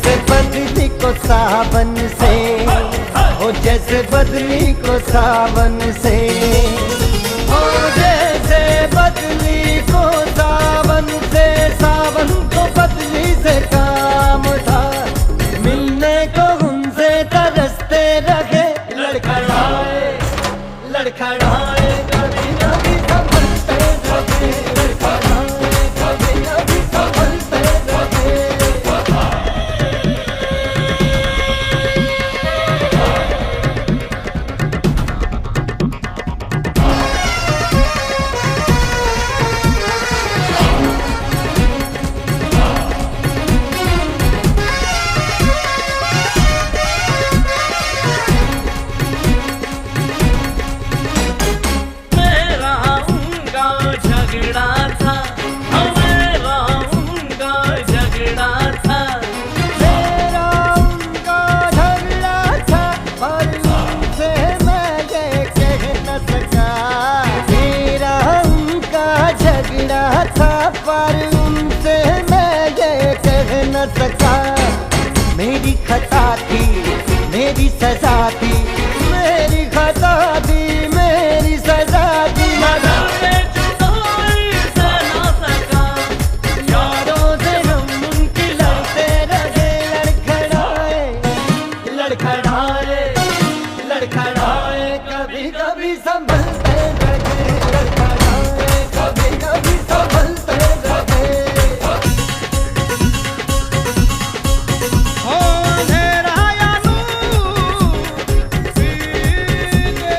जैसे बदली को सावन से, ओ जैसे बदली को सावन से, ओ जैसे बदली को सावन से, सावन को बदली से काम था, मिलने को उनसे तरसते रहे, लड़खड़ाए लड़खड़ाए कभी कभी संभलते रहे, लड़खड़ाए कभी कभी संभलते रहे। पर उनसे मैं ये कह न सका, मेरी खता थी मेरी सजा थी, मेरी खता थी मेरी सजा थी, मगर मैं जुदाई से न सका, यारों से हम उनकी लड़ते रहे, लड़खड़ाए लड़खड़ाए लड़खड़ाए कभी कभी संभलते रहे, लड़खड़ाए कभी कभी संभलते रहे। हो अंधेरा या नूर सीधे,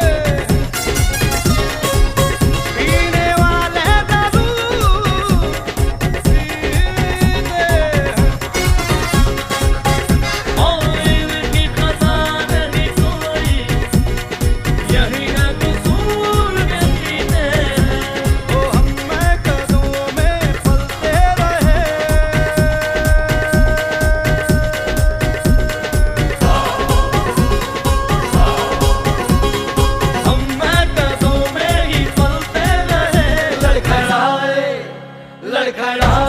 पीने वाले दारू सीधे, और इनकी खता नहीं कोई, यही है कसूर के पीने, ओ हम कदमों में फलते रहे। हम कदमों में ही फलते रहे, लड़खड़ाए लड़खड़ाए